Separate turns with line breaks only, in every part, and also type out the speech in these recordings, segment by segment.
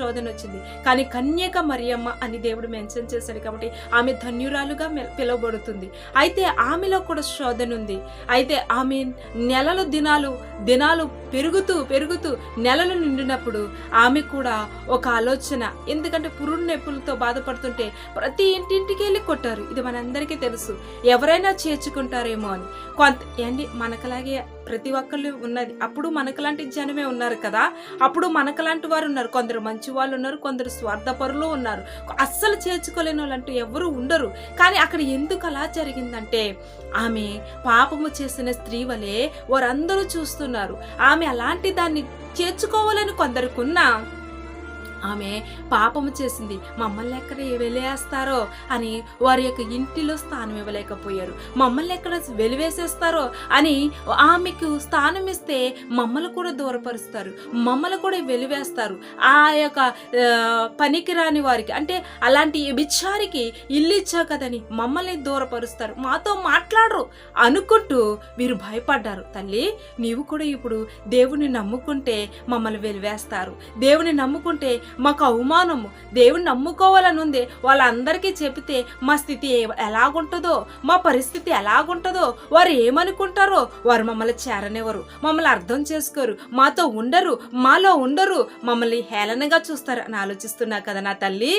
శోధన వచ్చింది. కానీ కన్యక మరియమ్మ అని దేవుడు మెన్షన్ చేశాడు కాబట్టి ఆమె ధన్యురాలుగా పిలువబడుతుంది. అయితే ఆమెలో కూడా శోధన ఉంది. అయితే ఆమె దినాలు పెరుగుతూ నెలలు నిండినప్పుడు ఆమె కూడా ఒక ఆలోచన, ఎందుకంటే పురుడు నొప్పులతో బాధపడుతుంటే ప్రతి ఇంటింటికి వెళ్ళి కొట్టారు. ఇది మనందరికీ తెలుసు. ఎవరైనా చేర్చుకుంటారేమో అని. మనకలాగే ప్రతి ఒక్కళ్ళు ఉన్నది. అప్పుడు మనకలాంటి జనమే ఉన్నారు కదా, అప్పుడు మనకలాంటి వారు ఉన్నారు. కొందరు మంచి వాళ్ళు ఉన్నారు, కొందరు స్వార్థపరులు ఉన్నారు. అస్సలు చేర్చుకోలేని వాళ్ళంటూ ఎవరు ఉండరు. కానీ అక్కడ ఎందుకు అలా జరిగిందంటే ఆమె పాపము చేసిన స్త్రీ వలె వారందరూ చూస్తున్నారు. ఆమె అలాంటి దాన్ని చేర్చుకోవాలని కొందరుకున్నా ఆమె పాపము చేసింది. మమ్మల్ని ఎక్కడ వెలివేస్తారో అని వారి యొక్క ఇంటిలో స్థానం ఇవ్వలేకపోయారు. మమ్మల్ని ఎక్కడ వెలివేసేస్తారో అని ఆమెకు స్థానం ఇస్తే మమ్మల్ని కూడా దూరపరుస్తారు, మమ్మల్ని కూడా వెలివేస్తారు. ఆ యొక్క పనికిరాని వారికి, అంటే అలాంటి విచారికి ఇల్లు ఇచ్చా కదని మమ్మల్ని దూరపరుస్తారు, మాతో మాట్లాడరు అనుకుంటూ వీరు భయపడ్డారు. తల్లి, నీవు కూడా ఇప్పుడు దేవుని నమ్ముకుంటే మమ్మల్ని వెలివేస్తారు, దేవుని నమ్ముకుంటే మాకు అవమానము, దేవుని నమ్ముకోవాలని ఉంది. వాళ్ళందరికీ చెబితే మా స్థితి ఎలాగుంటుందో, మా పరిస్థితి ఎలాగుంటుందో, వారు ఏమనుకుంటారో, వారు మమ్మల్ని చేరనివ్వరు, మమ్మల్ని అర్థం చేసుకోరు, మాతో ఉండరు, మాలో ఉండరు, మమ్మల్ని హేళనగా చూస్తారు అని ఆలోచిస్తున్నా కదా నా తల్లి.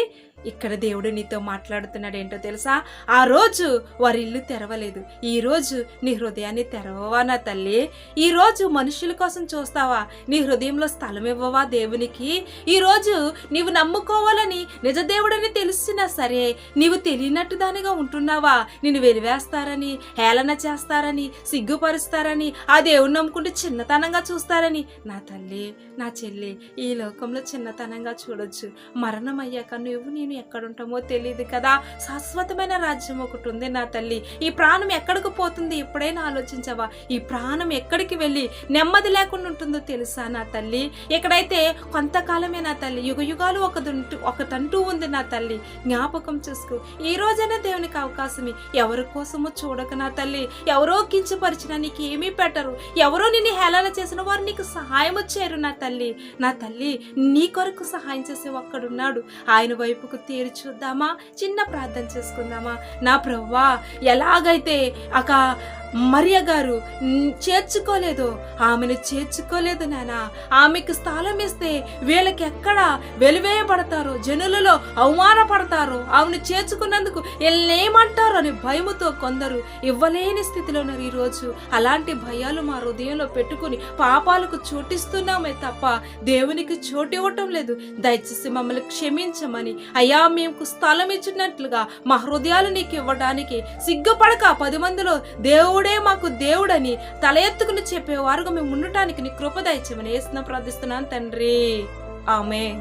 ఇక్కడ దేవుడు నీతో మాట్లాడుతున్నాడు. ఏంటో తెలుసా? ఆ రోజు వారి ఇల్లు తెరవలేదు. ఈ రోజు నీ హృదయాన్ని తెరవవా నా తల్లి? ఈ రోజు మనుషుల కోసం చూస్తావా? నీ హృదయంలో స్థలం ఇవ్వవా దేవునికి? ఈ రోజు నీవు నమ్ముకోవాలని నిజదేవుడని తెలిసినా సరే నీవు తెలియనట్టు దానిగా ఉంటున్నావా? నిన్ను వెలివేస్తారని, హేళన చేస్తారని, సిగ్గుపరుస్తారని, ఆ దేవుని నమ్ముకుంటే చిన్నతనంగా చూస్తారని. నా తల్లి, నా చెల్లి, ఈ లోకంలో చిన్నతనంగా చూడొచ్చు. మరణం అయ్యాక నేను ఎక్కడుంటామో తెలియదు కదా. శాశ్వతమైన రాజ్యం ఒకటి ఉంది నా తల్లి. ఈ ప్రాణం ఎక్కడికి పోతుంది ఎప్పుడైనా ఆలోచించవా? ఈ ప్రాణం ఎక్కడికి వెళ్ళి నెమ్మది లేకుండా ఉంటుందో తెలుసా నా తల్లి? ఎక్కడైతే కొంతకాలమే నా తల్లి, యుగాలు ఒకటంటూ ఉంది నా తల్లి. జ్ఞాపకం చేసుకో. ఈ రోజైనా దేవునికి అవకాశమే. ఎవరి కోసమో చూడక నా తల్లి. ఎవరో కించపరిచినా నీకు ఏమీ పెట్టరు, ఎవరో నిన్ను హేళన చేసిన వారు నీకు సహాయం వచ్చారు నా తల్లి. నా తల్లి, నీ కొరకు సహాయం చేసే ఒక్కడున్నాడు. ఆయన వైపుకు తేరి చూద్దామా? చిన్న ప్రార్థన చేసుకుందామా? నా ప్రభువా, ఎలాగైతే మరియ గారు చేర్చుకోలేదు, ఆమెను చేర్చుకోలేదు నాన్న. ఆమెకు స్థలం ఇస్తే వీళ్ళకి ఎక్కడ వెలివేయబడతారో, జనులలో అవమానపడతారో, ఆమెను చేర్చుకున్నందుకు వీళ్ళేమంటారో అని భయముతో కొందరు ఇవ్వలేని స్థితిలో ఉన్నారు ఈరోజు. అలాంటి భయాలు మా హృదయంలో పెట్టుకుని పాపాలకు చోటిస్తున్నామే తప్ప దేవునికి చోటు ఇవ్వటం లేదు. దయచేసి మమ్మల్ని క్షమించమని, అయ్యా మేము స్థలం ఇచ్చినట్లుగా మా హృదయాలు నీకు ఇవ్వడానికి సిగ్గుపడక 10 మందిలో దేవుడే మాకు దేవుడని తల ఎత్తుకుని చెప్పేవారుగా మేము ఉండటానికి నీ కృప దయచేయమని యేసునామమున ప్రార్థిస్తున్నాను తండ్రి. ఆమేన్.